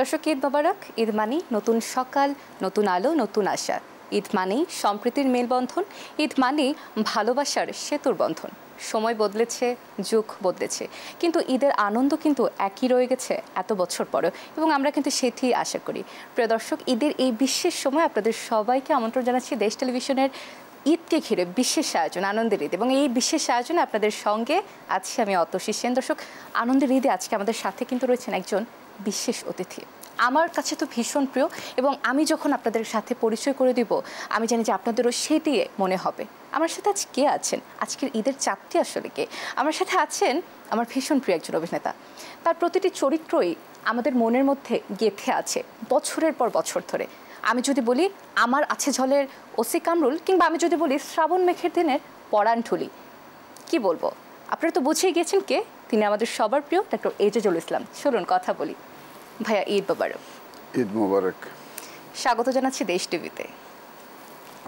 দর্শক, ঈদ মোবারক। ঈদ মানি নতুন সকাল, নতুন আলো, নতুন আশা। ঈদ মানি সম্প্রীতির মেলবন্ধন। ঈদ মানি ভালোবাসার সেতুর বন্ধন। সময় বদলেছে, যুগ বদলেছে, কিন্তু ঈদের আনন্দ কিন্তু একই রয়ে গেছে এত বছর পরেও, এবং আমরা কিন্তু সেটি আশা করি। প্রিয় দর্শক, ঈদের এই বিশেষ সময় আপনাদের সবাইকে আমন্ত্রণ জানাচ্ছি দেশ টেলিভিশনের ঈদকে ঘিরে বিশেষ আয়োজন আনন্দের ঈদ। এবং এই বিশেষ আয়োজনে আপনাদের সঙ্গে আছি আমি অতসী সেন। দর্শক, আনন্দের ঈদে আজকে আমাদের সাথে কিন্তু রয়েছেন একজন বিশেষ অতিথি। আমার কাছে তো ভীষণ প্রিয়, এবং আমি যখন আপনাদের সাথে পরিচয় করে দিব, আমি জানি যে আপনাদেরও সেটি মনে হবে। আমার সাথে আজ কে আছেন? আজকের ঈদের চাঁদটি আসলে কে? আমার সাথে আছেন আমার ভীষণ প্রিয় একজন অভিনেতা। তার প্রতিটি চরিত্রই আমাদের মনের মধ্যে গেঁথে আছে বছরের পর বছর ধরে। আমি যদি বলি আমার আছে ঝলের ওসি কামরুল, কিংবা আমি যদি বলি শ্রাবণ মেঘের দিনের পরাণ ঠুলি, কি বলবো? আপনারা তো বুঝেই গেছেন কে। তিনি আমাদের সবার প্রিয় ডক্টর এজাজুল ইসলাম। চলুন কথা বলি। ভাইয়া, ঈদ মোবারক। ঈদ মোবারক। স্বাগত জানাচ্ছি দেশ টিভিতে।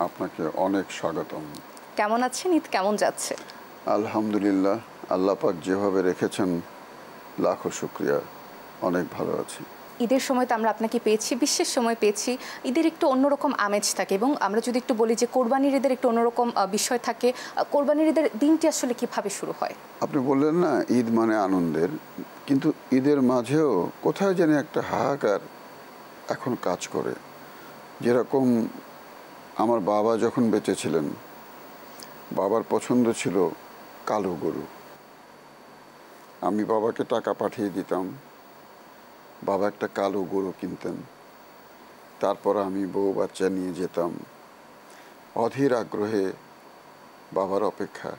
আপনাকে অনেক স্বাগতম। কেমন আছেন? ঈদ কেমন যাচ্ছে? আলহামদুলিল্লাহ, আল্লাহ পাক যেভাবে রেখেছেন লাখো শুকরিয়া, অনেক ভালো আছি। ঈদের সময় তো আমরা আপনাকে পেয়েছি, বিশেষ সময় পেয়েছি। ঈদের একটু অন্যরকম আমেজ থাকে, এবং আমরা যদি একটু বলি যে কোরবানির ঈদের একটু অন্যরকম বিষয় থাকে। কোরবানির ঈদের দিনটি আসলে কিভাবে শুরু হয়? আপনি বললেন না ঈদ মানে আনন্দের, কিন্তু ঈদের মাঝেও কোথায় যেন একটা হাহাকার এখন কাজ করে। যেরকম আমার বাবা যখন বেঁচে ছিলেন, বাবার পছন্দ ছিল কালো গরু। আমি বাবাকে টাকা পাঠিয়ে দিতাম, বাবা একটা কালো গরু কিনতেন। তারপর আমি বউ বাচ্চা নিয়ে যেতাম, অধীর আগ্রহে বাবার অপেক্ষা।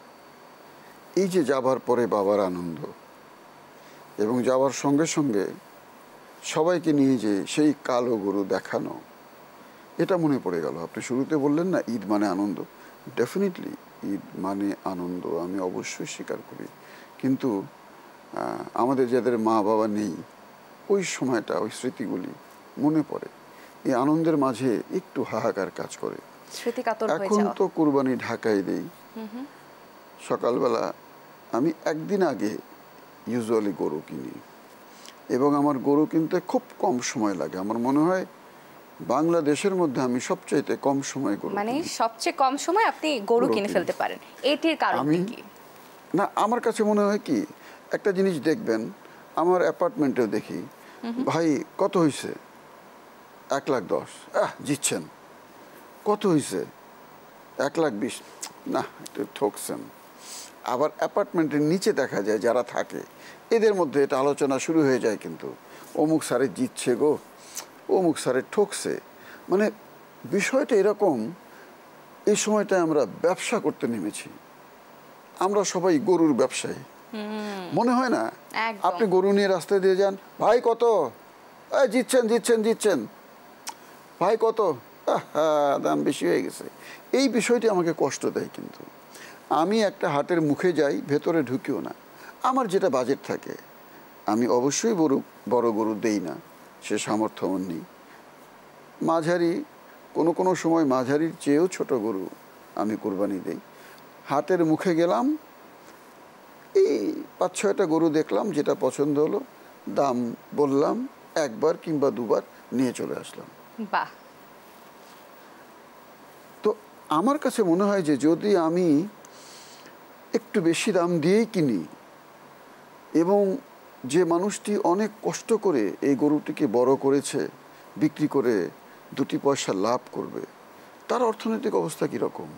এই যে যাবার পরে বাবার আনন্দ, এবং যাওয়ার সঙ্গে সঙ্গে সবাইকে নিয়ে যে সেই কালো গরু দেখানো, এটা মনে পড়ে গেল। আপনি শুরুতে বললেন না ঈদ মানে আনন্দ। ডেফিনেটলি ঈদ মানে আনন্দ, আমি অবশ্যই স্বীকার করি। কিন্তু আমাদের যাদের মা বাবা নেই, ওই সময়টা, ওই স্মৃতিগুলি মনে পড়ে। এই আনন্দের মাঝে একটু হাহাকার কাজ করে। এখন তো কুরবানি ঢাকায় দেই। সকালবেলা আমি একদিন আগে ইউজুয়ালি গরু কিনি, এবং আমার গরু কিনতে খুব কম সময় লাগে। আমার মনে হয় বাংলাদেশের মধ্যে আমি সবচেয়ে কম সময় গরু, মানে সবচেয়ে কম সময় আপনি গরু কিনে ফেলতে পারেন। এটির কারণ কি? না, আমার কাছে মনে হয় কি, একটা জিনিস দেখবেন, আমার অ্যাপার্টমেন্টেও দেখি, ভাই কত হয়েছে? 1,10,000। জিতছেন। কত হয়েছে? 1,20,000। না, একটু ঠকছেন। আবার অ্যাপার্টমেন্টের নিচে দেখা যায় যারা থাকে, এদের মধ্যে এটা আলোচনা শুরু হয়ে যায়, কিন্তু অমুক স্যারে জিতছে গো, অমুক স্যারে ঠকছে। মানে বিষয়টা এরকম। এই সময়টায় আমরা ব্যবসা করতে নেমেছি, আমরা সবাই গরুর ব্যবসায়ী। মনে হয় না? আপনি গরু নিয়ে রাস্তায় দিয়ে যান, ভাই কত? জিতছেন জিতছেন জিতছেন। ভাই কত? দাম বেশি হয়ে গেছে। এই বিষয়টি আমাকে কষ্ট দেয়। কিন্তু আমি একটা হাটের মুখে যাই, ভেতরে ঢুকিও না। আমার যেটা বাজেট থাকে, আমি অবশ্যই বড় গরু দেই না, সে সামর্থ্য আমার নেই। মাঝারি, কোনো সময় মাঝারির চেয়েও ছোট গরু আমি কোরবানি দেই। হাটের মুখে গেলাম, এই 5-6টা গরু দেখলাম, যেটা পছন্দ হলো, দাম বললাম, একবার কিংবা দুবার নিয়ে চলে আসলাম। বাহ। তো আমার কাছে মনে হয় যে যদি আমি একটু বেশি দাম দিয়েই কিনি, এবং যে মানুষটি অনেক কষ্ট করে এই গরুটিকে বড় করেছে, বিক্রি করে 2 পয়সা লাভ করবে, তার অর্থনৈতিক অবস্থা কীরকম?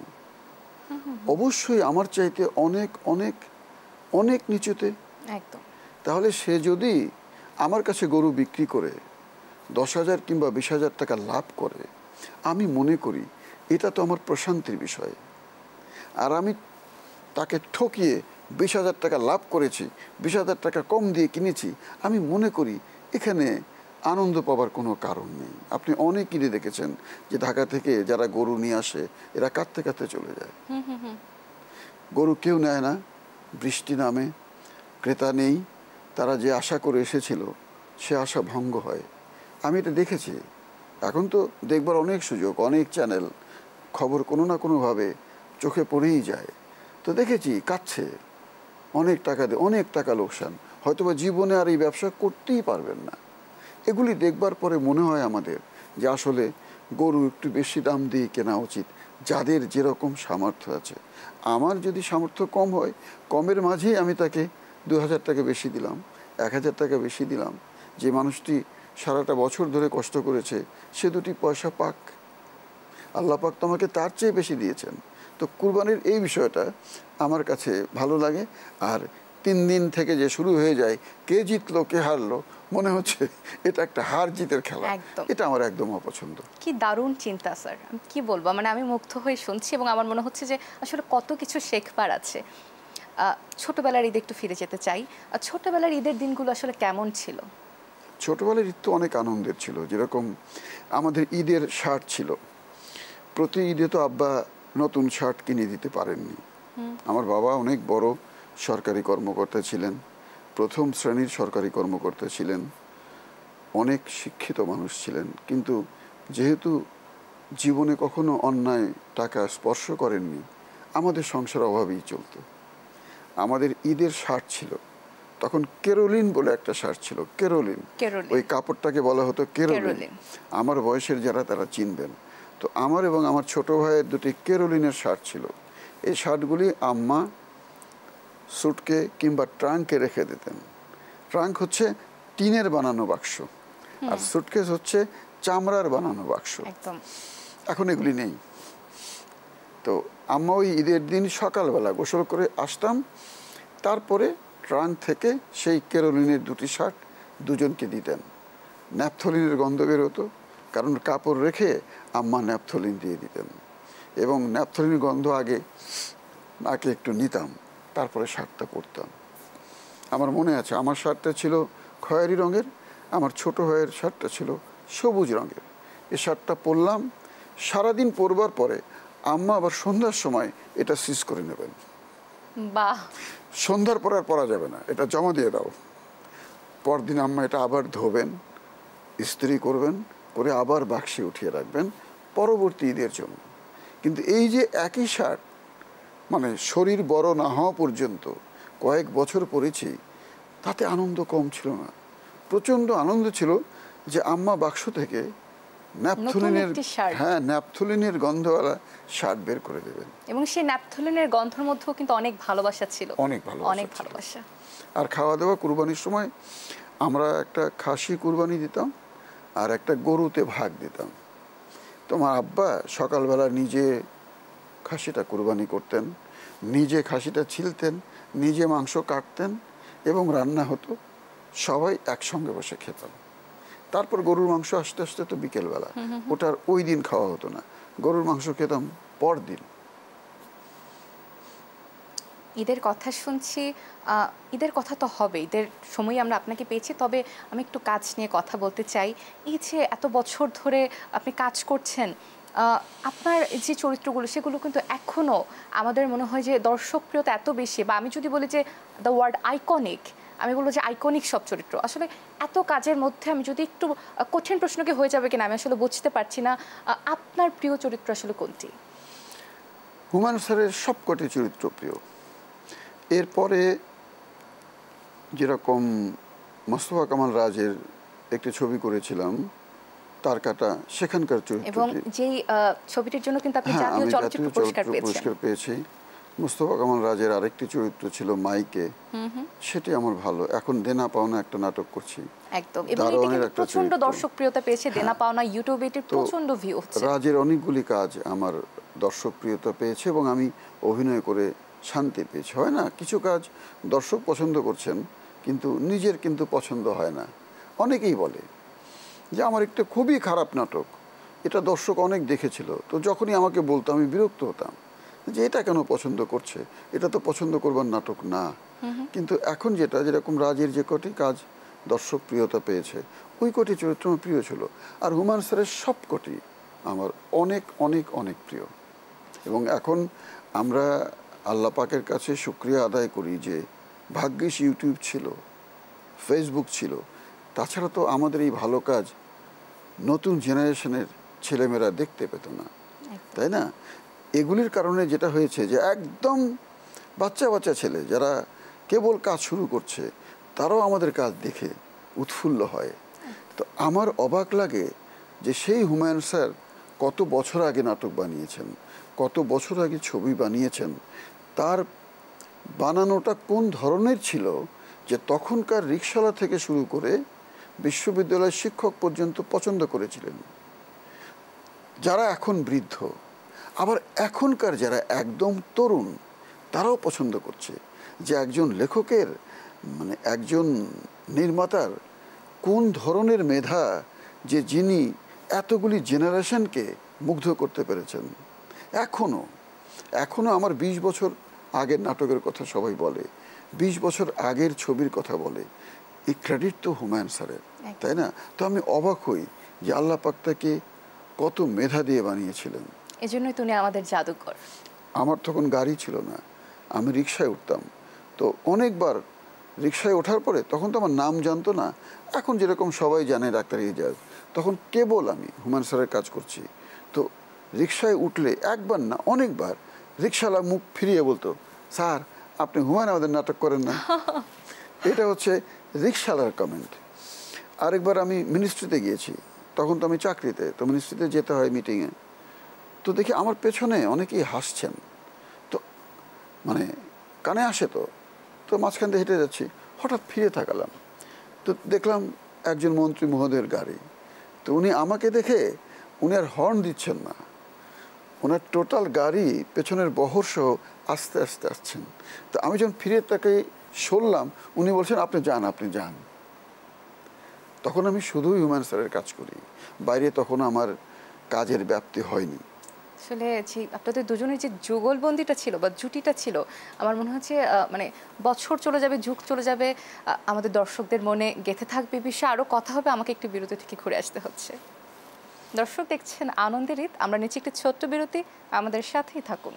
অবশ্যই আমার চাইতে অনেক অনেক অনেক নিচুতে। একদম। তাহলে সে যদি আমার কাছে গরু বিক্রি করে 10,000 কিংবা 20,000 টাকা লাভ করে, আমি মনে করি এটা তো আমার প্রশান্তির বিষয়। আর আমি তাকে ঠকিয়ে 20,000 টাকা লাভ করেছি, 20,000 টাকা কম দিয়ে কিনেছি, আমি মনে করি এখানে আনন্দ পাবার কোনো কারণ নেই। আপনি অনেক কিনে দেখেছেন যে ঢাকা থেকে যারা গরু নিয়ে আসে, এরা কাঁদতে কাঁদতে চলে যায়। গরু কেউ নেয় না, বৃষ্টি নামে, ক্রেতা নেই, তারা যে আশা করে এসেছিল সে আশা ভঙ্গ হয়। আমি এটা দেখেছি। এখন তো দেখবার অনেক সুযোগ, অনেক চ্যানেল, খবর কোনো না কোনোভাবে চোখে পড়েই যায়। তো দেখেছি কাচ্ছে, অনেক টাকা দিয়ে, অনেক টাকা লোকসান, হয়তোবা জীবনে আর এই ব্যবসা করতেই পারবেন না। এগুলি দেখবার পরে মনে হয় আমাদের যে আসলে গরু একটু বেশি দাম দিয়ে কেনা উচিত, যাদের যেরকম সামর্থ্য আছে। আমার যদি সামর্থ্য কম হয়, কমের মাঝেই আমি তাকে ২,০০০ টাকা বেশি দিলাম, ১,০০০ টাকা বেশি দিলাম। যে মানুষটি সারাটা বছর ধরে কষ্ট করেছে সে দুটি পয়সা পাক, আল্লাহ পাক তোমাকে তার চেয়ে বেশি দিয়েছেন। তো কুরবানির এই বিষয়টা আমার কাছে ভালো লাগে। আর ৩ দিন থেকে যে শুরু হয়ে যায় কে জিতলো কে হারলো, মনে হচ্ছে এটা একটা হার জিতের খেলা। এটা আমার একদম অপছন্দ। কি দারুণ চিন্তা স্যার, আমি কি বলবো, মানে আমি মুগ্ধ হয়ে শুনছি এবং আমার মনে হচ্ছে যে আসলে কত কিছু শেখবার আছে। ছোটবেলার ঈদে একটু ফিরে যেতে চাই। ছোটবেলার ঈদের দিনগুলো আসলে কেমন ছিল? ছোটবেলার ঈদ তো অনেক আনন্দের ছিল। যেরকম আমাদের ঈদের শার্ট ছিল, প্রতি ঈদে তো আব্বা নতুন শার্ট কিনে দিতে পারেননি। আমার বাবা অনেক বড় সরকারি কর্মকর্তা ছিলেন, প্রথম শ্রেণীর সরকারি কর্মকর্তা ছিলেন, অনেক শিক্ষিত মানুষ ছিলেন, কিন্তু যেহেতু জীবনে কখনো অন্যায় টাকা স্পর্শ করেননি, আমাদের সংসার অভাবেই চলত। আমাদের ঈদের শার্ট ছিল তখন কেরোলিন বলে একটা শার্ট ছিল, কেরোলিন, ওই কাপড়টাকে বলা হতো কেরোলিন। আমার বয়সের যারা তারা চিনবেন। তো আমার এবং আমার ছোট ভাইয়ের দুটি কেরোলিনের শার্ট ছিল। এই শার্টগুলি আম্মা সুটকে কিংবা ট্রাঙ্কে রেখে দিতেন। ট্রাঙ্ক হচ্ছে টিনের বানানো বাক্স, আর সুটকেস হচ্ছে চামড়ার বানানো বাক্স। এখন এগুলি নেই। তো আম্মা ওই ঈদের দিন সকালবেলা গোসল করে আসতাম, তারপরে ট্রাঙ্ক থেকে সেই কেরোলিনের দুটি শার্ট দুজনকে দিতেন। ন্যাপথলিনের গন্ধ বেরোতো, কারণ কাপড় রেখে আম্মা ন্যাপথলিন দিয়ে দিতেন, এবং ন্যাপথলিনের গন্ধ আগে নাকে একটু নিতাম, তারপরে শার্টটা পরতাম। আমার মনে আছে আমার শার্টটা ছিল খয়েরি রঙের, আমার ছোট ভাইয়ের শার্টটা ছিল সবুজ রঙের। এই শার্টটা পরলাম, সারাদিন পরবার পরে আম্মা আবার সন্ধ্যার সময় এটা সিজ করে নেবেন। বাহ! সন্ধ্যার পর আর পরা যাবে না, এটা জমা দিয়ে দাও। পরদিন আম্মা এটা আবার ধোবেন, ইস্ত্রি করবেন, করে আবার বাক্সে উঠিয়ে রাখবেন পরবর্তী ঈদের জন্য। কিন্তু এই যে একই শার্ট, মানে শরীর বড় না হওয়া পর্যন্ত কয়েক বছর পরেছি, তাতে আনন্দ কম ছিল না। প্রচণ্ড আনন্দ ছিল যে আম্মা বাক্স থেকে ন্যাপথলিনের গন্ধওয়ালা শার্ট বের করে দেবেন, এবং সেই ন্যাপথলিনের গন্ধের মধ্যেও কিন্তু অনেক ভালোবাসা ছিল, অনেক ভালোবাসা। আর খাওয়া দাওয়া কুরবানির সময় আমরা একটা খাসি কুরবানি দিতাম আর একটা গরুতে ভাগ দিতাম। তোমার আব্বা সকালবেলা নিজে খাসিটা কুরবানি করতেন, নিজে খাসিটা ছিলতেন, নিজে মাংস কাটতেন এবং রান্না হতো, সবাই একসঙ্গে বসে খেতাম। তারপর গরুর মাংস আস্তে আস্তে তো বিকেলবেলা, ওটার ওই দিন খাওয়া হতো না, গরুর মাংস খেতাম পরদিন। ঈদের কথা শুনছি, ঈদের কথা তো হবে, ঈদের সময় আমরা আপনাকে পেয়েছি। তবে আমি একটু কাজ নিয়ে কথা বলতে চাই। এই যে এত বছর ধরে আপনি কাজ করছেন, আপনার যে চরিত্রগুলো সেগুলো কিন্তু এখনও আমাদের মনে হয় যে দর্শকপ্রিয়তা এত বেশি, বা আমি যদি বলি যে দ্য ওয়ার্ড আইকনিক, আমি বলবো যে আইকনিক সব চরিত্র। আসলে এত কাজের মধ্যে আমি যদি একটু কঠিন প্রশ্নকে হয়ে যাবে কিনা আমি আসলে বুঝতে পারছি না, আপনার প্রিয় চরিত্র আসলে কোনটি? হুমায়ূন স্যারের সবকটি চরিত্র প্রিয়। এরপরে যেরকম মোস্তফা কামাল রাজের একটি ছবি করেছিলাম তার কাটা, সেখানকার চরিত্র, এবং যেই ছবিটির জন্য কিন্তু আপনি জাতীয় চলচ্চিত্র পুরস্কার পেয়েছি। মোস্তফা কামাল রাজের আরেকটি চরিত্র ছিল মাইকে, সেটি আমার ভালো। এখন দেনা পাওনা একটা নাটক করছি, একদম, এবং এটি কিন্তু প্রচন্ড দর্শকপ্রিয়তা পেয়েছে। দেনা পাওনা ইউটিউবে এটির প্রচন্ড ভিউ হচ্ছে। রাজের অনেকগুলি কাজ আমার দর্শকপ্রিয়তা পেয়েছে এবং আমি অভিনয় করে শান্তি পেয়েছি। হয় না, কিছু কাজ দর্শক পছন্দ করছেন কিন্তু নিজের কিন্তু পছন্দ হয় না। অনেকেই বলে যে আমার একটা খুবই খারাপ নাটক, এটা দর্শক অনেক দেখেছিল, তো যখনই আমাকে বলতো আমি বিরক্ত হতাম যে এটা কেন পছন্দ করছে, এটা তো পছন্দ করবার নাটক না। কিন্তু এখন যেরকম রাজের যে কটি কাজ দর্শক প্রিয়তা পেয়েছে, ওই কটি চরিত্র আমার প্রিয় ছিল। আর হুমায়ূন স্যারের সব কটি আমার অনেক অনেক অনেক প্রিয়। এবং এখন আমরা আল্লাহ পাকের কাছে শুকরিয়া আদায় করি যে ভাগ্যিস ইউটিউব ছিল, ফেসবুক ছিল, তাছাড়া তো আমাদের এই ভালো কাজ নতুন জেনারেশনের ছেলেমেয়েরা দেখতে পেত না, তাই না? এগুলির কারণে যেটা হয়েছে যে একদম বাচ্চা বাচ্চা ছেলে যারা কেবল কাজ শুরু করছে তারাও আমাদের কাজ দেখে উৎফুল্ল হয়। তো আমার অবাক লাগে যে সেই হুমায়ুন স্যার কত বছর আগে নাটক বানিয়েছেন, কত বছর আগে ছবি বানিয়েছেন, তার বানানোটা কোন ধরনের ছিল যে তখনকার রিকশাওয়ালা থেকে শুরু করে বিশ্ববিদ্যালয়ের শিক্ষক পর্যন্ত পছন্দ করেছিলেন, যারা এখন বৃদ্ধ, আবার এখনকার যারা একদম তরুণ তারাও পছন্দ করছে যে একজন লেখকের মানে একজন নির্মাতার কোন ধরনের মেধা, যে যিনি এতগুলি জেনারেশনকে মুগ্ধ করতে পেরেছেন। এখনো আমার ২০ বছর আগের নাটকের কথা সবাই বলে, ২০ বছর আগের ছবির কথা বলে, এই ক্রেডিট তো হুমায়ুন স্যারের, তাই না? তো আমি অবাক হই যে আল্লাহ পাক তাকে কত মেধা দিয়ে বানিয়েছিলেন। এজন্যই তুমি আমাদের জাদুকর। আমার তখন গাড়ি ছিল না, আমি রিকশায় উঠতাম। তো অনেকবার রিকশায় ওঠার পরে তখন তো আমার নাম জানতো না, এখন যেরকম সবাই জানে ডাক্তার এজাজ, তখন কেবল আমি হুমায়ুন স্যারের কাজ করছি। তো রিকশায় উঠলে একবার না অনেকবার রিকশাওয়ালা মুখ ফিরিয়ে বলতো, স্যার আপনি হুমায়ুন আমাদের নাটক করেন না। এটা হচ্ছে রিকশাওয়ালার কমেন্ট। আরেকবার আমি মিনিস্ট্রিতে গিয়েছি, তখন তো আমি চাকরিতে, তো মিনিস্ট্রিতে যেতে হয় মিটিংয়ে। তো দেখি আমার পেছনে অনেকেই হাসছেন, তো মানে কানে আসে, তো তো মাঝখান দিয়ে হেঁটে যাচ্ছি, হঠাৎ ফিরে তাকালাম, তো দেখলাম একজন মন্ত্রী মহোদয়ের গাড়ি। তো উনি আমাকে দেখে উনি আর হর্ন দিচ্ছেন না, ওনার টোটাল গাড়ি পেছনের বহর সহ আস্তে আস্তে আসছেন। তো আমি যখন ফিরে তাকে সরলাম, উনি বলছেন আপনি যান, আপনি যান। তখন আমি শুধুই হুমায়ুন স্যারের কাজ করি, বাইরে তখন আমার কাজের ব্যাপ্তি হয়নি। আসলে যে আপনাদের দুজনের যে যুগলবন্দিটা ছিল বা জুটিটা ছিল, আমার মনে হচ্ছে মানে বছর চলে যাবে, যুগ চলে যাবে, আমাদের দর্শকদের মনে গেঁথে থাকবে। বিষয়ে আরও কথা হবে, আমাকে একটু বিরতি থেকে ঘুরে আসতে হচ্ছে। দর্শক দেখছেন আনন্দের ঈদ, আমরা নিচ্ছি একটি ছোট্ট বিরতি, আমাদের সাথেই থাকুন।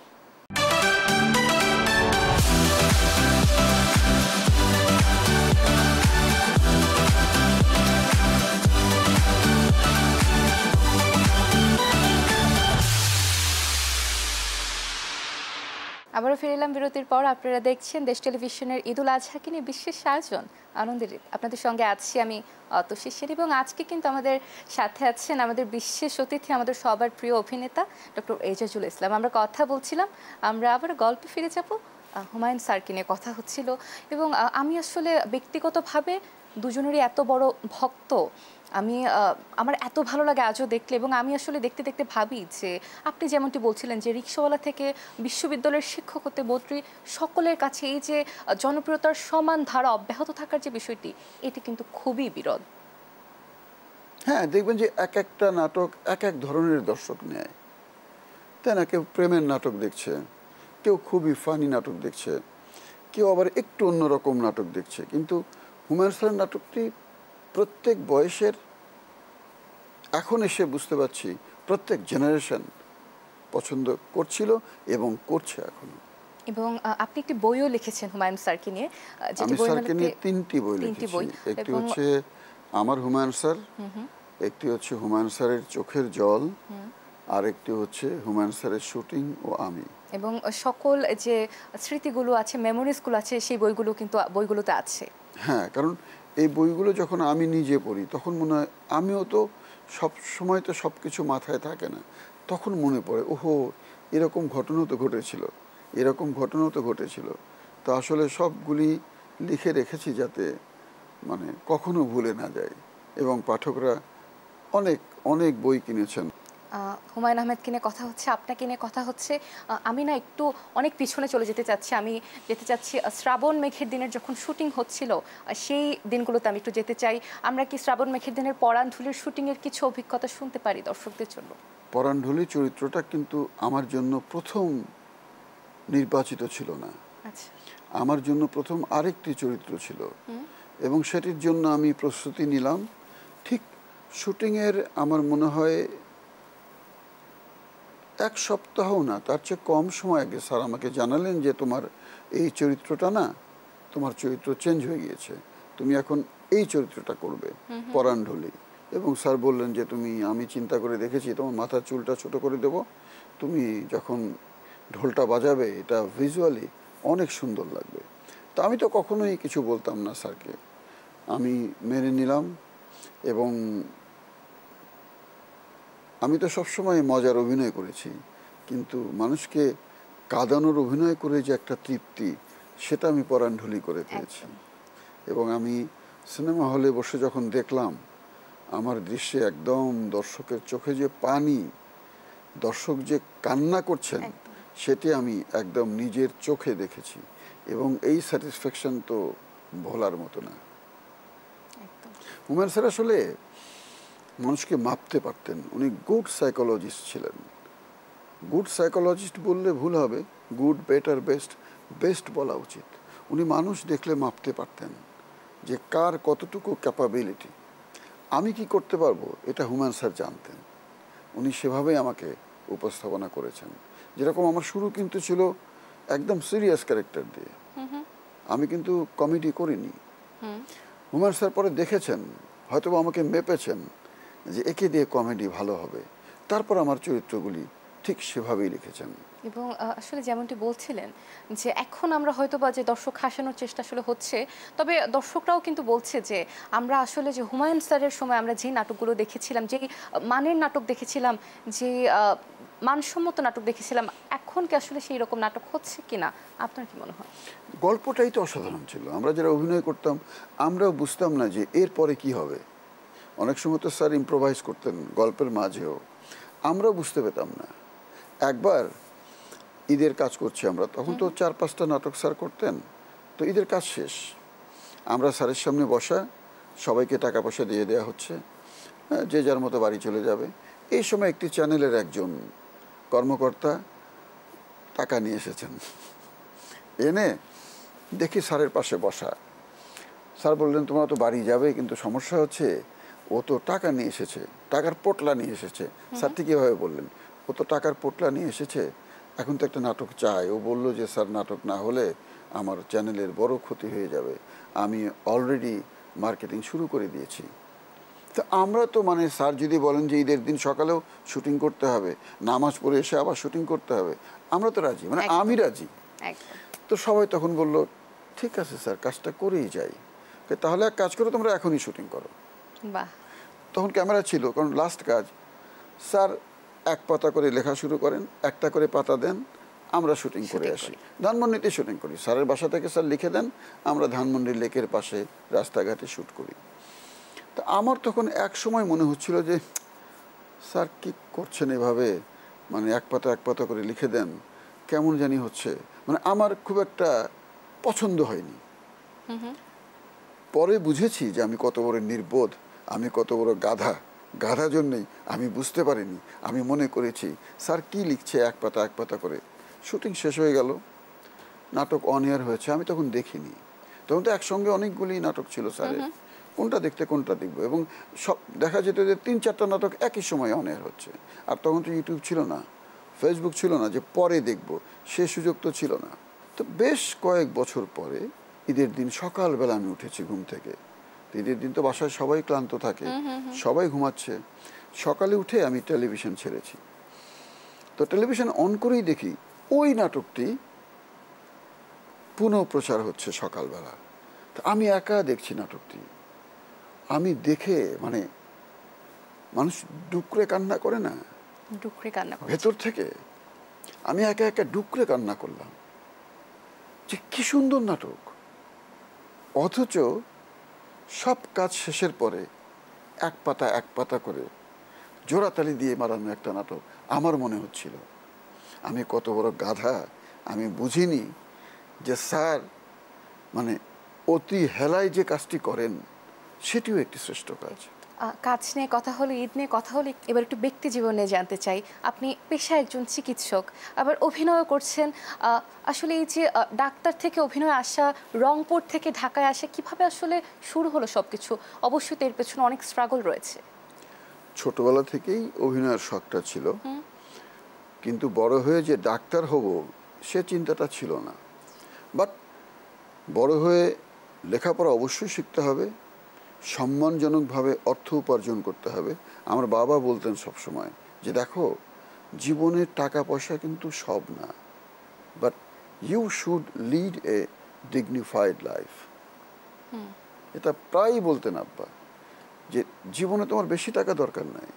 আবারও ফিরে এলাম বিরতির পর। আপনারা দেখছেন দেশ টেলিভিশনের ঈদুল আজহাকে নিয়ে বিশেষ আয়োজন আনন্দের ঈদ। আপনাদের সঙ্গে আছি আমি অতসী সেন, এবং আজকে কিন্তু আমাদের সাথে আছেন আমাদের বিশেষ অতিথি, আমাদের সবার প্রিয় অভিনেতা ডক্টর এজাজুল ইসলাম। আমরা কথা বলছিলাম, আমরা আবার গল্পে ফিরে যাব, হুমায়ুন স্যারকে নিয়ে কথা হচ্ছিল। এবং আমি আসলে ব্যক্তিগতভাবে দুজনেরই এত বড় ভক্ত, আমি আমার এত ভালো লাগে আজও দেখলে। এবং আমি আসলে দেখতে দেখতে ভাবি যে আপনি যেমনটি বলছিলেন যে রিকশাওয়ালা থেকে বিশ্ববিদ্যালয়ের শিক্ষক হতে মন্ত্রী, সকলের কাছে এই যে জনপ্রিয়তার সমান ধারা অব্যাহত থাকার যে বিষয়টি, এটি কিন্তু খুবই বিরল। হ্যাঁ, দেখবেন যে এক একটা নাটক এক এক ধরনের দর্শক নেয়, তাই না? কেউ প্রেমের নাটক দেখছে, কেউ খুবই ফানি নাটক দেখছে, কেউ আবার একটু অন্যরকম নাটক দেখছে। কিন্তু হুমায়ুন স্যারের নাটকটি প্রত্যেক বয়সের, এখন এসে বুঝতে পারছি প্রত্যেক জেনারেশন পছন্দ করছিল এবং করছে এখনো। এবং আপনি একটি বইও লিখেছেন হুমায়ুন স্যারকে নিয়ে। আমি স্যারকে নিয়ে ৩টি বই লিখেছি। একটি হচ্ছে আমার হুমায়ুন স্যার, একটি হচ্ছে হুমায়ুন স্যারের চোখের জল, আর একটি হচ্ছে হুমায়ুন স্যারের শুটিং ও আমি। এবং সকল যে স্মৃতিগুলো আছে, মেমোরিজগুলো আছে, সেই বইগুলো কিন্তু বইগুলোতে আছে। হ্যাঁ, কারণ এই বইগুলো যখন আমি নিজে পড়ি তখন মনে হয়, আমিও তো সব সময় তো সব কিছু মাথায় থাকে না, তখন মনে পড়ে ওহো এরকম ঘটনা তো ঘটেছিল, এরকম ঘটনাও তো ঘটেছিল। তো আসলে সবগুলি লিখে রেখেছি যাতে মানে কখনো ভুলে না যায়। এবং পাঠকরা অনেক অনেক বই কিনেছেন। হুমায়ুন আহমেদকে নিয়ে কথা হচ্ছে, আপনাকে নিয়ে কথা হচ্ছে। আমি না একটু অনেক পিছনে চলে যেতে চাচ্ছি, আমি যেতে চাচ্ছি শ্রাবণ মেঘের দিনের যখন শুটিং হচ্ছিল, সেই দিনগুলোতে আমি একটু যেতে চাই। আমরা কি শ্রাবণ মেঘের দিনের পরাণঢুলির শুটিংয়ের কিছু অভিজ্ঞতা শুনতে পারি দর্শকদের জন্য? পরাণঢুলি চরিত্রটা কিন্তু আমার জন্য প্রথম নির্বাচিত ছিল না। আচ্ছা, আমার জন্য প্রথম আরেকটি চরিত্র ছিল, এবং সেটির জন্য আমি প্রস্তুতি নিলাম। ঠিক শুটিংয়ের আমার মনে হয় 1 সপ্তাহ না, তার চেয়ে কম সময় আগে স্যার আমাকে জানালেন যে তোমার এই চরিত্রটা না, তোমার চরিত্র চেঞ্জ হয়ে গিয়েছে, তুমি এখন এই চরিত্রটা করবে, পরাণঢুলি। এবং স্যার বললেন যে আমি চিন্তা করে দেখেছি তোমার মাথার চুলটা ছোট করে দেব, তুমি যখন ঢোলটা বাজাবে এটা ভিজুয়ালি অনেক সুন্দর লাগবে। তো আমি তো কখনোই কিছু বলতাম না স্যারকে, আমি মেনে নিলাম। এবং আমি তো সবসময় মজার অভিনয় করেছি, কিন্তু মানুষকে কাঁদানোর অভিনয় করে যে একটা তৃপ্তি, সেটা আমি পরাণঢুলি করে পেয়েছি। একদম। এবং আমি সিনেমা হলে বসে যখন দেখলাম, আমার দৃশ্যে একদম দর্শকের চোখে যে পানি, দর্শক যে কান্না করছেন, একদম। সেটি আমি একদম নিজের চোখে দেখেছি। এবং এই স্যাটিসফ্যাকশন তো ভোলার মতো না। একদম। হুমায়ুন স্যার আসলে মানুষকে মাপতে পারতেন। উনি গুড সাইকোলজিস্ট ছিলেন। গুড সাইকোলজিস্ট বললে ভুল হবে, গুড, বেটার, বেস্ট, বেস্ট বলা উচিত। উনি মানুষ দেখলে মাপতে পারতেন যে কার কতটুকু ক্যাপাবিলিটি, আমি কি করতে পারবো, এটা হুমায়ুন স্যার জানতেন। উনি সেভাবেই আমাকে উপস্থাপনা করেছেন। যেরকম আমার শুরু কিন্তু ছিল একদম সিরিয়াস ক্যারেক্টার দিয়ে, আমি কিন্তু কমেডি করিনি। হুমায়ুন স্যার পরে দেখেছেন, হয়তো আমাকে মেপেছেন যে একে দিয়ে কমেডি ভালো হবে, তারপর আমার চরিত্রগুলি ঠিক সেভাবেই লিখেছেন। এবং আসলে যেমনটি বলছিলেন যে এখন আমরা হয়তো বা যে দর্শক হাসানোর চেষ্টা আসলে হচ্ছে, তবে দর্শকরাও কিন্তু বলছে যে আমরা আসলে যে হুমায়ুন স্যারের সময় আমরা যে নাটকগুলো দেখেছিলাম, যেই মানের নাটক দেখেছিলাম, যে মানসম্মত নাটক দেখেছিলাম, এখন কি আসলে সেই রকম নাটক হচ্ছে কিনা, আপনার কি মনে হয়? গল্পটাই তো অসাধারণ ছিল। আমরা যারা অভিনয় করতাম, আমরাও বুঝতাম না যে এরপরে কি হবে। অনেক সময় তো স্যার ইম্প্রোভাইজ করতেন গল্পের মাঝেও, আমরাও বুঝতে পেতাম না। একবার ঈদের কাজ করছি আমরা, তখন তো 4-5টা নাটক স্যার করতেন। তো ঈদের কাজ শেষ, আমরা স্যারের সামনে বসা, সবাইকে টাকা পয়সা দিয়ে দেওয়া হচ্ছে, যে যার মতো বাড়ি চলে যাবে। এই সময় একটি চ্যানেলের একজন কর্মকর্তা টাকা নিয়ে এসেছেন, এনে দেখি স্যারের পাশে বসা। স্যার বললেন, তোমরা তো বাড়ি যাবে, কিন্তু সমস্যা হচ্ছে ও তো টাকা নিয়ে এসেছে, টাকার পোটলা নিয়ে এসেছে। স্যার ঠিক কীভাবে বললেন, ও তো টাকার পোটলা নিয়ে এসেছে, এখন তো একটা নাটক চাই। ও বললো যে স্যার নাটক না হলে আমার চ্যানেলের বড় ক্ষতি হয়ে যাবে, আমি অলরেডি মার্কেটিং শুরু করে দিয়েছি। তো আমরা তো মানে স্যার যদি বলেন যে ঈদের দিন সকালেও শুটিং করতে হবে, নামাজ পড়ে এসে আবার শুটিং করতে হবে, আমরা তো রাজি, মানে আমি রাজি। তো সবাই তখন বলল, ঠিক আছে স্যার, কাজটা করেই যাই। তাহলে এক কাজ করো, তোমরা এখনই শুটিং করো। বাহ। তখন ক্যামেরা ছিল, কারণ লাস্ট কাজ। স্যার এক পাতা করে লেখা শুরু করেন, একটা করে পাতা দেন, আমরা শুটিং করে আসি। ধানমন্ডিতে শুটিং করি, স্যারের বাসা থেকে স্যার লিখে দেন, আমরা ধানমন্ডি লেকের পাশে রাস্তাঘাটে শ্যুট করি। তো আমার তখন এক সময় মনে হচ্ছিল যে স্যার কি করছেন এভাবে, মানে এক পাতা করে লিখে দেন, কেমন জানি হচ্ছে, মানে আমার খুব একটা পছন্দ হয়নি। পরে বুঝেছি যে আমি কত বড় নির্বোধ, আমি কত বড় গাধা জন্যেই আমি বুঝতে পারিনি। আমি মনে করেছি স্যার কি লিখছে এক পাতা করে। শুটিং শেষ হয়ে গেল, নাটক অন এয়ার হয়েছে, আমি তখন দেখিনি। তখন তো একসঙ্গে অনেকগুলি নাটক ছিল স্যারের, কোনটা দেখতে কোনটা দেখবো। এবং সব দেখা যেত যে 3-4টা নাটক একই সময় অন এয়ার হচ্ছে। আর তখন তো ইউটিউব ছিল না, ফেসবুক ছিল না যে পরে দেখব, সে সুযোগ তো ছিল না। তো বেশ কয়েক বছর পরে ঈদের দিন সকালবেলা আমি উঠেছি ঘুম থেকে। ঈদের দিন তো বাসায় সবাই ক্লান্ত থাকে, সবাই ঘুমাচ্ছে। সকালে উঠে আমি টেলিভিশন ছেড়েছি। তো টেলিভিশন অন করেই দেখি ওই নাটকটি পুনঃ প্রচার হচ্ছে সকালবেলা। তো আমি একা দেখছি নাটকটি। আমি দেখে মানে মানুষ ডুকরে কান্না করে না, ডুকরে কান্না ভেতর থেকে আমি একা একা ডুকরে কান্না করলাম যে কি সুন্দর নাটক। অথচ সব কাজ শেষের পরে এক পাতা করে জোড়াতালি দিয়ে মারানো একটা নাটক আমার মনে হচ্ছিল। আমি কত বড় গাধা, আমি বুঝিনি যে স্যার মানে অতি হেলায় যে কাজটি করেন সেটিও একটি শ্রেষ্ঠ কাজ। কাজ নিয়ে কথা হলো, ঈদ নিয়ে কথা হলো, এবার একটু ব্যক্তি জীবনে জানতে চাই। আপনি পেশায় একজন চিকিৎসক, আবার অভিনয় করছেন। আসলে এই যে ডাক্তার থেকে অভিনয় আসা, রংপুর থেকে ঢাকায় আসা, কিভাবে আসলে শুরু হলো সব কিছু? অবশ্যই তো এর পেছনে অনেক স্ট্রাগল রয়েছে। ছোটবেলা থেকেই অভিনয়ের শখটা ছিল, কিন্তু বড় হয়ে যে ডাক্তার হব সে চিন্তাটা ছিল না। বাট বড় হয়ে লেখাপড়া অবশ্যই শিখতে হবে, সম্মানজনকভাবে অর্থ উপার্জন করতে হবে। আমার বাবা বলতেন সবসময় যে দেখো, জীবনের টাকা পয়সা কিন্তু সব না, but you should lead a dignified life. এটা প্রায়ই বলতেন আব্বা। যে জীবনে তোমার বেশি টাকা দরকার নাই,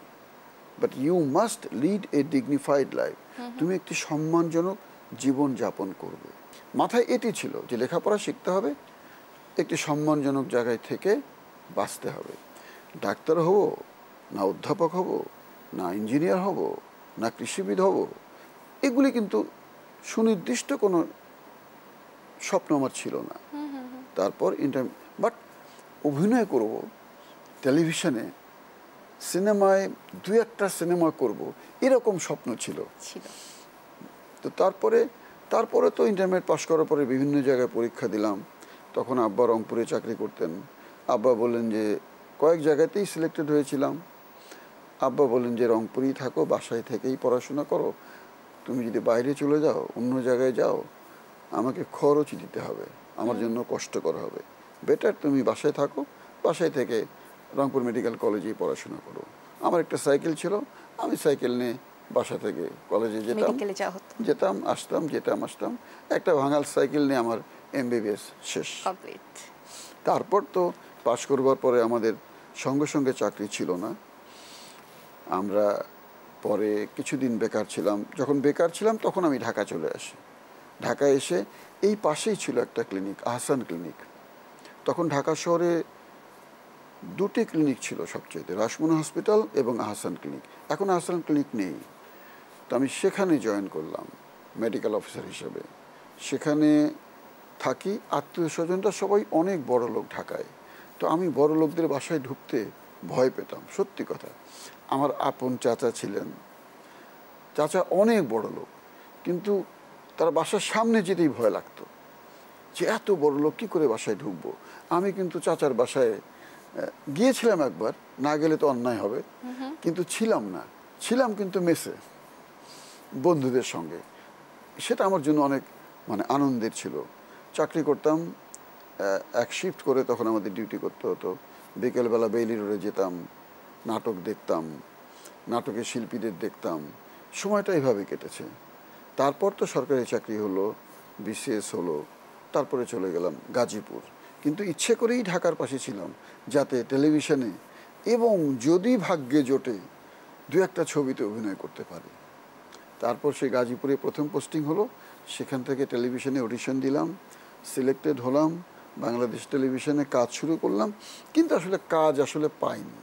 but you must lead a dignified life. তুমি একটি সম্মানজনক জীবন যাপন করবে। মাথায় এটি ছিল যে লেখাপড়া শিখতে হবে, একটি সম্মানজনক জায়গায় থেকে বাঁচতে হবে। ডাক্তার হব না অধ্যাপক হব না ইঞ্জিনিয়ার হব না কৃষিবিদ হব, এগুলি কিন্তু সুনির্দিষ্ট কোনো স্বপ্ন আমার ছিল না। তারপর বাট অভিনয় করব টেলিভিশনে, সিনেমায়, দুই একটা সিনেমা করব, এরকম স্বপ্ন ছিল। তো তারপরে তো ইন্টারমিডিয়েট পাশ করার পরে বিভিন্ন জায়গায় পরীক্ষা দিলাম। তখন আব্বা রংপুরে চাকরি করতেন। আব্বা বললেন যে কয়েক জায়গাতেই সিলেক্টেড হয়েছিলাম। আব্বা বললেন যে রংপুরেই থাকো, বাসায় থেকেই পড়াশোনা করো, তুমি যদি বাইরে চলে যাও, অন্য জায়গায় যাও, আমাকে খরচ দিতে হবে, আমার জন্য কষ্ট করা হবে, বেটার তুমি বাসায় থাকো, বাসায় থেকে রংপুর মেডিকেল কলেজেই পড়াশোনা করো। আমার একটা সাইকেল ছিল, আমি সাইকেল নিয়ে বাসা থেকে কলেজে যেতাম আসতাম। একটা ভাঙাল সাইকেল নিয়ে আমার MBBS শেষ। তারপর তো পাশ করবার পরে আমাদের সঙ্গে সঙ্গে চাকরি ছিল না। আমরা পরে কিছুদিন বেকার ছিলাম। যখন বেকার ছিলাম তখন আমি ঢাকা চলে আসি। ঢাকায় এসে এই পাশেই ছিল একটা ক্লিনিক, আহসান ক্লিনিক। তখন ঢাকা শহরে দুটি ক্লিনিক ছিল সবচেয়ে, রাসমণি হসপিটাল এবং আহসান ক্লিনিক। এখন আহসান ক্লিনিক নেই। তো আমি সেখানে জয়েন করলাম মেডিকেল অফিসার হিসেবে। সেখানে থাকি, আত্মীয় স্বজনরা সবাই অনেক বড় লোক ঢাকায়। তো আমি বড় লোকদের বাসায় ঢুকতে ভয় পেতাম, সত্যি কথা। আমার আপন চাচা ছিলেন, চাচা অনেক বড় লোক, কিন্তু তার বাসার সামনে যেতেই ভয় লাগতো যে এত বড় লোক কী করে বাসায় ঢুকবো। আমি কিন্তু চাচার বাসায় গিয়েছিলাম একবার, না গেলে তো অন্যায় হবে, কিন্তু ছিলাম কিন্তু মেসে বন্ধুদের সঙ্গে। সেটা আমার জন্য অনেক আনন্দের ছিল। চাকরি করতাম এক শিফট করে, তখন আমাদের ডিউটি করতে হতো। বিকেলবেলা বেইলি রোডে যেতাম, নাটক দেখতাম, নাটকের শিল্পীদের দেখতাম। সময়টা এইভাবে কেটেছে। তারপর তো সরকারি চাকরি হলো, BCS হলো, তারপরে চলে গেলাম গাজীপুর। কিন্তু ইচ্ছে করেই ঢাকার পাশে ছিলাম, যাতে টেলিভিশনে এবং যদি ভাগ্যে জোটে দু একটা ছবিতে অভিনয় করতে পারি। তারপর সেই গাজীপুরে প্রথম পোস্টিং হলো, সেখান থেকে টেলিভিশনে অডিশন দিলাম, সিলেক্টেড হলাম, বাংলাদেশ টেলিভিশনে কাজ শুরু করলাম। কিন্তু কাজ পাইনি,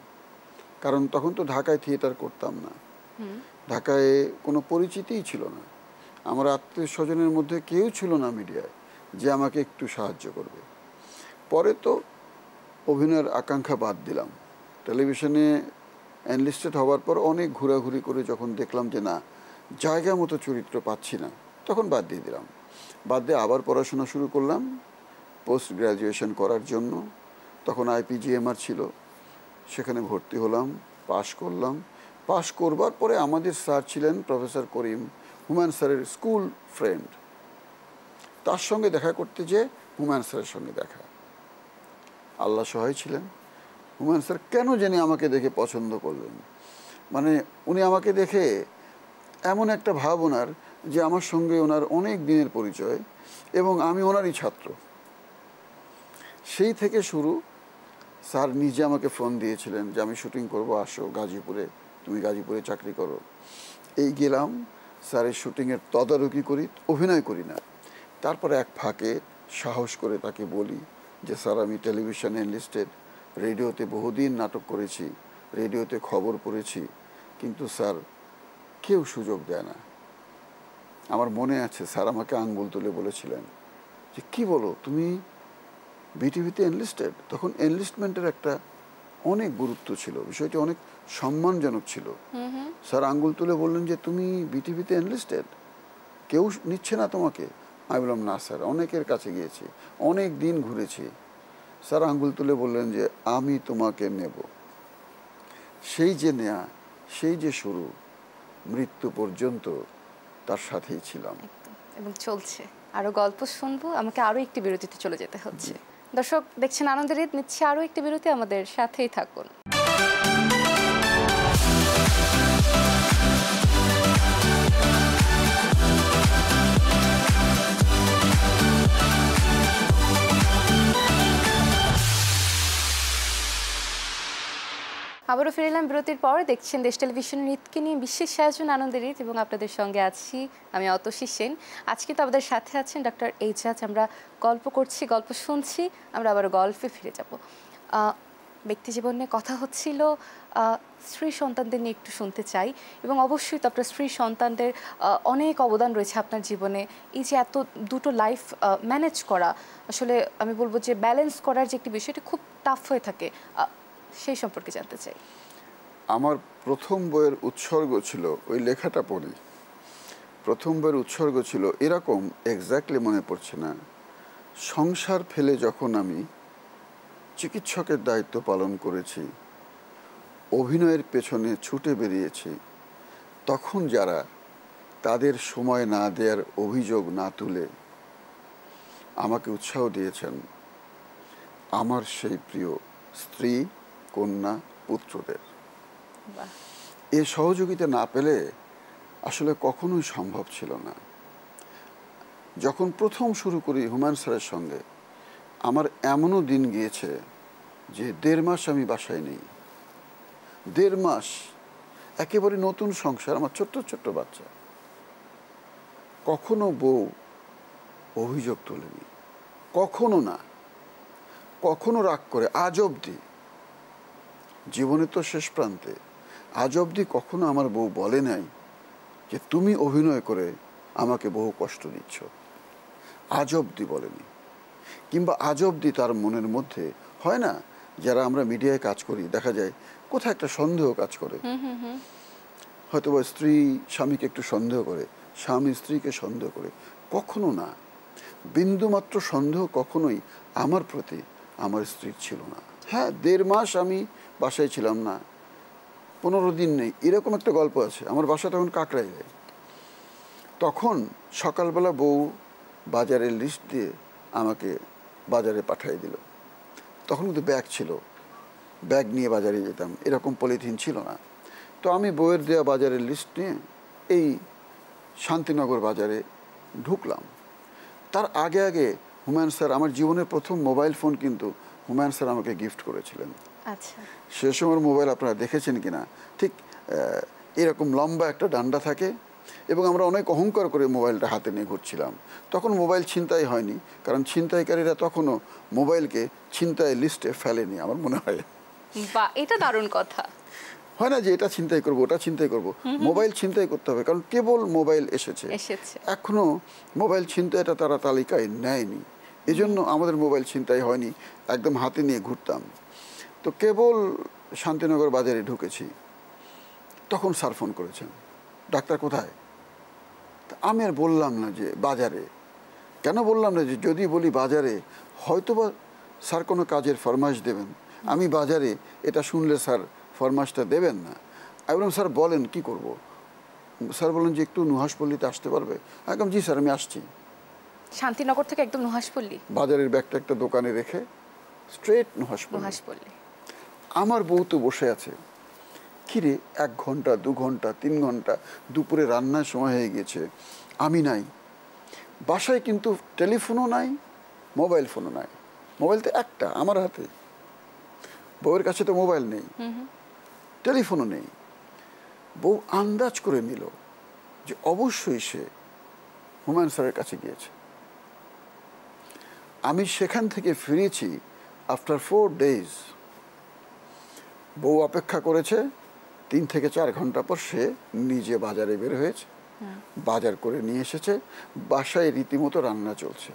কারণ তখন তো ঢাকায় থিয়েটার করতাম না, ঢাকায় কোনো পরিচিতিই ছিল না। আমার আত্মীয় স্বজনের মধ্যে কেউ ছিল না মিডিয়ায় যে আমাকে একটু সাহায্য করবে। পরে তো অভিনয়ের আকাঙ্ক্ষা বাদ দিলাম। টেলিভিশনে এনলিস্টেড হওয়ার পর অনেক ঘোরাঘুরি করে যখন দেখলাম যে না, জায়গা মতো চরিত্র পাচ্ছি না, তখন বাদ দিয়ে দিলাম। বাদ দিয়ে আবার পড়াশোনা শুরু করলাম পোস্ট গ্র্যাজুয়েশন করার জন্য। তখন IPGMR ছিল, সেখানে ভর্তি হলাম, পাশ করলাম। পাশ করবার পরে আমাদের স্যার ছিলেন প্রফেসর করিম, হুমায়ুন স্যারের স্কুল ফ্রেন্ড। তার সঙ্গে দেখা করতে যে হুমায়ুন স্যারের সঙ্গে দেখা, আল্লাহ সহায় ছিলেন। হুমায়ুন স্যার কেন জানি আমাকে দেখে পছন্দ করলেন। উনি আমাকে দেখে এমন একটা ভাব ওনার, যে আমার সঙ্গে ওনার অনেক দিনের পরিচয় এবং আমি ওনারই ছাত্র। সেই থেকে শুরু। স্যার নিজে আমাকে ফোন দিয়েছিলেন যে আমি শুটিং করব, আসো গাজীপুরে, তুমি গাজীপুরে চাকরি করো। এই গেলাম, স্যারের শুটিংয়ের তদারকি করি, অভিনয় করি না। তারপরে এক ফাঁকে সাহস করে তাকে বলি যে স্যার আমি টেলিভিশনে এনলিস্টেড, রেডিওতে বহুদিন নাটক করেছি, রেডিওতে খবর পড়েছি, কিন্তু স্যার কেউ সুযোগ দেয় না। আমার মনে আছে স্যার আমাকে আঙ্গুল তুলে বলেছিলেন যে কি বলো, তুমি বিটিভিতে এনলিস্টেড। তখন এনলিস্টমেন্টের একটা অনেক গুরুত্ব ছিল, বিষয়টি অনেক সম্মানজনক ছিল। স্যার আঙ্গুল তুলে বললেন যে তুমি বিটিভিতে এনলিস্টেড, কেউ নিচ্ছে না তোমাকে। আমি বললাম না স্যার, অনেকের কাছে গিয়েছি, অনেক দিন ঘুরেছি। স্যার আঙ্গুল তুলে বললেন যে আমি তোমাকে নেব। সেই যে নেয়া, সেই যে শুরু, মৃত্যু পর্যন্ত তার সাথেই ছিলাম এবং চলছে। আরো গল্প শুনবো, আমাকে আরো একটি বিরতিতে চলে যেতে হচ্ছে। দর্শক দেখছেন আনন্দের ঈদ, নিচ্ছে আরো একটি বিরতি, আমাদের সাথেই থাকুন। আবারও ফিরে এলাম বিরতির পর। দেখছেন দেশ টেলিভিশনের ঈদকে নিয়ে বিশেষ আয়োজন আনন্দের ঈদ, এবং আপনাদের সঙ্গে আছি আমি অতসী সেন। আজকে তো আমাদের সাথে আছেন ডক্টর এইজাজ। আমরা গল্প করছি, গল্প শুনছি, আমরা আবার গল্পে ফিরে যাব। ব্যক্তি জীবন নিয়ে কথা হচ্ছিল, স্ত্রী সন্তানদের নিয়ে একটু শুনতে চাই। এবং অবশ্যই তো আপনার স্ত্রী সন্তানদের অনেক অবদান রয়েছে আপনার জীবনে। এই যে এত দুটো লাইফ ম্যানেজ করা, আসলে আমি বলবো যে ব্যালেন্স করার যে একটি বিষয়টি খুব টাফ হয়ে থাকে, সেই সম্পর্কে জানতে চাই। আমার প্রথম বইয়ের উৎসর্গ ছিল, ওই লেখাটা পড়ি, প্রথম বইয়ের উৎসর্গ ছিল এরকম, এক্স্যাক্টলি মনে পড়ছে না। সংসার ফেলে যখন আমি চিকিৎসকের দায়িত্ব পালন করেছি, অভিনয়ের পেছনে ছুটে বেরিয়েছি, তখন যারা তাদের সময় না দেওয়ার অভিযোগ না তুলে আমাকে উৎসাহ দিয়েছেন, আমার সেই প্রিয় স্ত্রী, কন্যা, পুত্রদের, এ সহযোগিতা না পেলে আসলে কখনোই সম্ভব ছিল না। যখন প্রথম শুরু করি হুমায়ুন স্যারের সঙ্গে, আমার এমনও দিন গিয়েছে যে 1.5 মাস আমি বাসায় নেই। 1.5 মাস, একেবারে নতুন সংসার, আমার ছোট্ট ছোট্ট বাচ্চা। কখনো বউ অভিযোগ তোলেনি, কখনো না, কখনো রাগ করে, আজ অবধি, জীবনে তো শেষ প্রান্তে, আজ অবধি কখনো আমার বউ বলে নাই যে তুমি অভিনয় করে আমাকে বহু কষ্ট দিচ্ছ। আজ অবধি বলেনি। কিংবা আজ অবধি তার মনের মধ্যে হয় না, যারা আমরা মিডিয়ায় কাজ করি, দেখা যায় কোথাও একটা সন্দেহ কাজ করে, হয়তো বা স্ত্রী স্বামীকে একটু সন্দেহ করে, স্বামী স্ত্রীকে সন্দেহ করে, কখনো না। বিন্দুমাত্র সন্দেহ কখনোই আমার প্রতি আমার স্ত্রীর ছিল না। হ্যাঁ, 1.5 মাস আমি বাসায় ছিলাম না, 15 দিন নেই, এরকম একটা গল্প আছে। আমার বাসা তখন কাকরাইলে। তখন সকালবেলা বউ বাজারের লিস্ট দিয়ে আমাকে বাজারে পাঠিয়ে দিল। তখন কিন্তু ব্যাগ ছিল, ব্যাগ নিয়ে বাজারে যেতাম, এরকম পলিথিন ছিল না। তো আমি বউয়ের দেওয়া বাজারের লিস্ট নিয়ে এই শান্তিনগর বাজারে ঢুকলাম। তার আগে আগে হুমায়ুন স্যার, আমার জীবনের প্রথম মোবাইল ফোন কিন্তু হুমায়ুন স্যার আমাকে গিফট করেছিলেন। আচ্ছা, সে সময়ের মোবাইল আপনারা দেখেছেন কিনা, ঠিক এরকম লম্বা একটা ডান্ডা থাকে, এবং আমরা অনেক অহংকার করে মোবাইলটা হাতে নিয়ে ঘুরছিলাম। তখন মোবাইল ছিনতাই হয়নি, কারণ ছিনতাইকারীরা তখনও মোবাইলকে ছিনতাই লিস্টে ফেলেনি আমার মনে হয়। বা এটা দারুণ কথা। হয় না যে এটা ছিনতাই করবো, ওটা ছিনতাই করবো, মোবাইল ছিনতাই করতে হবে, কারণ কেবল মোবাইল এসেছে, এখনো মোবাইল ছিনতাইটা তারা তালিকায় নেয়নি। এই জন্য আমাদের মোবাইল ছিনতাই হয়নি, একদম হাতে নিয়ে ঘুরতাম। তো কেবল শান্তিনগর বাজারে ঢুকেছি, তখন স্যার ফোন করেছেন, ডাক্তার কোথায়? তা আমি আর বললাম না যে বাজারে। কেন বললাম না? যে যদি বলি বাজারে, হয়তোবা স্যার কোনো কাজের ফরমাইশ দেবেন, আমি বাজারে, এটা শুনলে স্যার ফরমাইশটা দেবেন না। আমি বললাম স্যার বলেন কি করব? স্যার বলেন যে একটু নুহাসপল্লিতে আসতে পারবে? একদম জি স্যার আমি আসছি। শান্তিনগর থেকে একদম নুহাসপল্লি, বাজারের ব্যাগটা একটা দোকানে রেখে স্ট্রেট নুহাসপল্লি। আমার বউ তো বসে আছে, কিরে 1 ঘন্টা 2 ঘন্টা 3 ঘন্টা, দুপুরে রান্নার সময় হয়ে গেছে, আমি নাই বাসায়, কিন্তু টেলিফোনও নাই, মোবাইল ফোনও নাই। মোবাইল তো একটা আমার হাতে, বউয়ের কাছে তো মোবাইল নেই, টেলিফোনও নেই। বউ আন্দাজ করে নিল যে অবশ্যই সে হুমায়ুন স্যারের কাছে গিয়েছে। আমি সেখান থেকে ফিরেছি আফটার 4 days। বউ অপেক্ষা করেছে, 3 থেকে 4 ঘন্টা পর সে নিজে বাজারে বের হয়েছে, বাজার করে নিয়ে এসেছে, বাসায় রীতিমতো রান্না চলছে।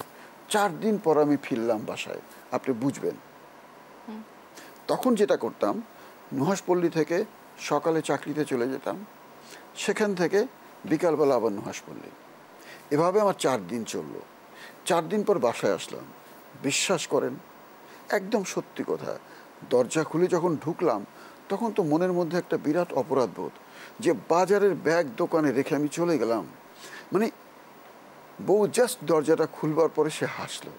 4 দিন পর আমি ফিরলাম বাসায়, আপনি বুঝবেন। তখন যেটা করতাম, নুহাসপল্লি থেকে সকালে চাকরিতে চলে যেতাম, সেখান থেকে বিকালবেলা আবার নুহাসপল্লি, এভাবে আমার 4 দিন চললো। 4 দিন পর বাসায় আসলাম। বিশ্বাস করেন, একদম সত্যি কথা, দরজা খুলে যখন ঢুকলাম, তখন তো মনের মধ্যে একটা বিরাট অপরাধ বোধ, যে বাজারের ব্যাগ দোকানে রেখে আমি চলে গেলাম। মানে বউ জাস্ট দরজাটা খুলবার পরে সে হাসলো,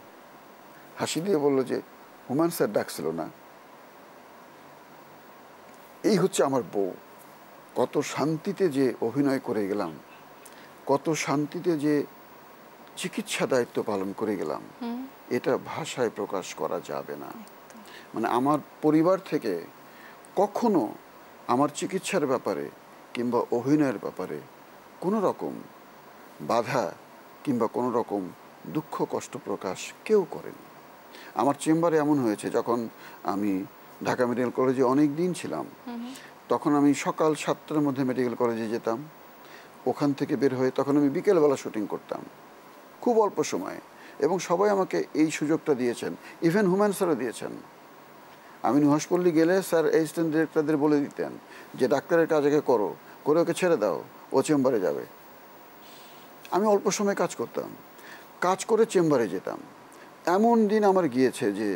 হাসি দিয়ে বলল যে হুমায়ুন স্যার ডাকছিল না। এই হচ্ছে আমার বউ। কত শান্তিতে যে অভিনয় করে গেলাম, কত শান্তিতে যে চিকিৎসা দায়িত্ব পালন করে গেলাম, এটা ভাষায় প্রকাশ করা যাবে না। মানে আমার পরিবার থেকে কখনো আমার চিকিৎসার ব্যাপারে কিংবা অভিনয়ের ব্যাপারে কোনো রকম বাধা কিংবা কোনো রকম দুঃখ কষ্ট প্রকাশ কেউ করেনি। আমার চেম্বারে এমন হয়েছে, যখন আমি ঢাকা মেডিকেল কলেজে অনেক দিন ছিলাম, তখন আমি সকাল 7টার মধ্যে মেডিকেল কলেজে যেতাম। ওখান থেকে বের হয়ে তখন আমি বিকেলবেলা শুটিং করতাম, খুব অল্প সময়ে, এবং সবাই আমাকে এই সুযোগটা দিয়েছেন, ইভেন হুমায়ুন স্যারও দিয়েছেন। আমি নুহাশপল্লী গেলে স্যার অ্যাসিস্ট্যান্ট ডিরেক্টরদের বলে দিতেন যে ডাক্তারের কাজ আগে করো, করে ওকে ছেড়ে দাও, ও চেম্বারে যাবে। আমি অল্প সময় কাজ করতাম, কাজ করে চেম্বারে যেতাম। এমন দিন আমার গিয়েছে যে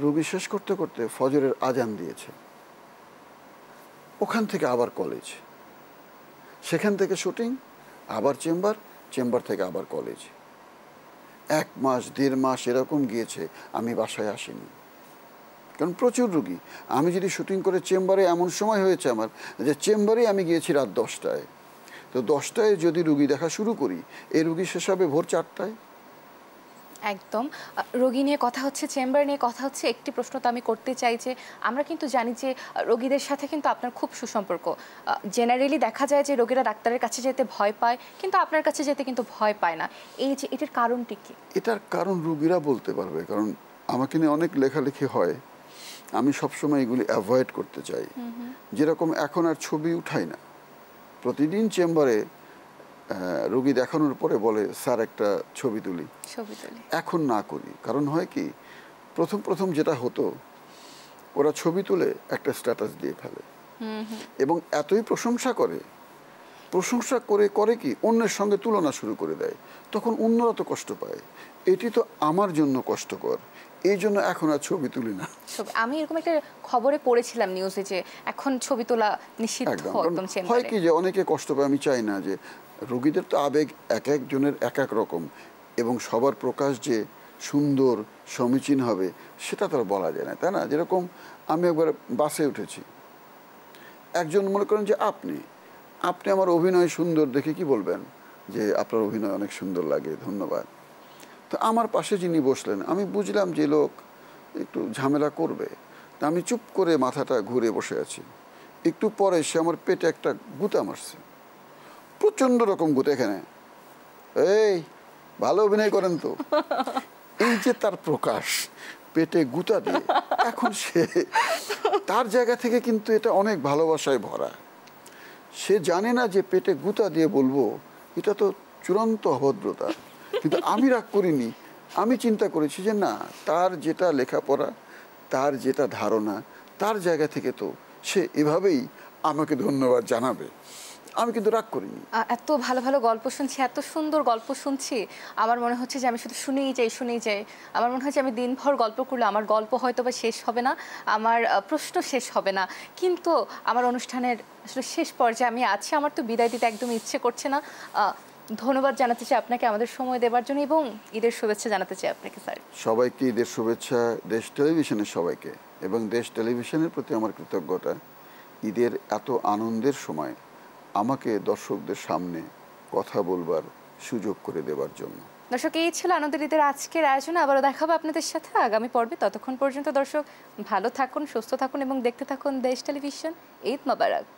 রোগী শেষ করতে করতে ফজরের আজান দিয়েছে, ওখান থেকে আবার কলেজ, সেখান থেকে শুটিং, আবার চেম্বার, চেম্বার থেকে আবার কলেজ। 1 মাস 1.5 মাস এরকম গিয়েছে আমি বাসায় আসিনি, কারণ প্রচুর রুগী। আমি যদি শুটিং করে চেম্বারে, এমন সময় হয়েছে আমার যে চেম্বারে আমি গিয়েছি রাত 10টায়, তো 10টায় যদি রুগী দেখা শুরু করি, এই রুগী শেষ হবে ভোর 4টায়। একদম। রোগী নিয়ে কথা হচ্ছে, চেম্বার নিয়ে কথা হচ্ছে, একটি প্রশ্ন তো আমি করতে চাই যে আমরা কিন্তু জানি যে রোগীদের সাথে কিন্তু আপনার খুব সুসম্পর্ক। জেনারেলি দেখা যায় যে রোগীরা ডাক্তারের কাছে যেতে ভয় পায়, কিন্তু আপনার কাছে যেতে কিন্তু ভয় পায় না। এই যে এটার কারণটি কি? এটার কারণ রুগীরা বলতে পারবে, কারণ আমাকে নিয়ে অনেক লেখালেখি হয়, আমি সবসময় এগুলি অ্যাভয়েড করতে চাই। যেরকম এখন আর ছবি উঠাই না, প্রতিদিন চেম্বারে রোগী দেখানোর পরে বলে স্যার একটা ছবি তুলি, এখন না করি। কারণ হয় কি, প্রথম যেটা হতো, ওরা ছবি তুলে একটা স্ট্যাটাস দিয়ে ফেলে এবং এতই প্রশংসা করে কি অন্যের সঙ্গে তুলনা শুরু করে দেয়, তখন অন্যরা তো কষ্ট পায়। এটি তো আমার জন্য কষ্টকর, এই জন্য এখন আর ছবি তুলি না। আমি এরকম একটা খবরে পড়েছিলাম নিউজে যে এখন ছবি তোলা নিষিদ্ধ একদম চেম্বারে। হয় কি যে অনেকে কষ্ট পায়, আমি চাই না যে রোগীদের তো আবেগ এক একজনের এক এক রকম, এবং সবার প্রকাশ যে সুন্দর সমীচীন হবে সেটা তো আর বলা যায় না, তাই না? যেরকম আমি একবার বাসে উঠেছি, একজন মনে করেন যে আপনি আমার অভিনয় সুন্দর দেখে কি বলবেন যে আপনার অভিনয় অনেক সুন্দর লাগে, ধন্যবাদ। তো আমার পাশে যিনি বসলেন, আমি বুঝলাম যে লোক একটু ঝামেলা করবে, তা আমি চুপ করে মাথাটা ঘুরে বসে আছি। একটু পরে সে আমার পেটে একটা গুঁতা মারছে, প্রচণ্ড রকম গুঁতো, এখানে, এই ভালো অভিনয় করেন তো। এই যে তার প্রকাশ, পেটে গুঁতা দিয়ে, এখন সে তার জায়গা থেকে কিন্তু এটা অনেক ভালোবাসায় ভরা। সে জানে না যে পেটে গুঁতা দিয়ে বলবো এটা তো চূড়ান্ত অভদ্রতা, কিন্তু আমি রাগ করিনি। আমি চিন্তা করেছি যে না, তার যেটা লেখাপড়া, তার যেটা ধারণা, তার জায়গা থেকে তো সে এভাবেই আমাকে ধন্যবাদ জানাবে, আমি কিন্তু রাগ করিনি। এত ভালো ভালো গল্প শুনছি, এত সুন্দর গল্প শুনছি, আমার মনে হচ্ছে যে আমি শুধু শুনেই যাই। আমার মনে হয় যে আমি দিনভর গল্প করলে আমার গল্প হয়তো বা শেষ হবে না, আমার প্রশ্ন শেষ হবে না, কিন্তু আমার অনুষ্ঠানের আসলে শেষ পর্যায়ে আমি আছি, আমার তো বিদায় দিতে একদম ইচ্ছে করছে না। ধন্যবাদ জানাতে চাই আপনাকে আমাদের সময় দেওয়ার জন্য, এবং ঈদের শুভেচ্ছা জানাতে চাই আপনাকে স্যার। সবাইকে ঈদের শুভেচ্ছা, দেশ টেলিভিশনের সবাইকে, এবং দেশ টেলিভিশনের প্রতি আমার কৃতজ্ঞতা, ঈদের এত আনন্দের সময় আমাকে দর্শকদের সামনে কথা বলবার সুযোগ করে দেওয়ার জন্য। দর্শক, এই ছিল আনন্দের ঈদের আজকের আয়োজনে, আবারও দেখাবো আপনাদের সাথে আগামী পর্বে। ততক্ষণ পর্যন্ত দর্শক ভালো থাকুন, সুস্থ থাকুন এবং দেখতে থাকুন দেশ টেলিভিশন। ঈদ মোবারক।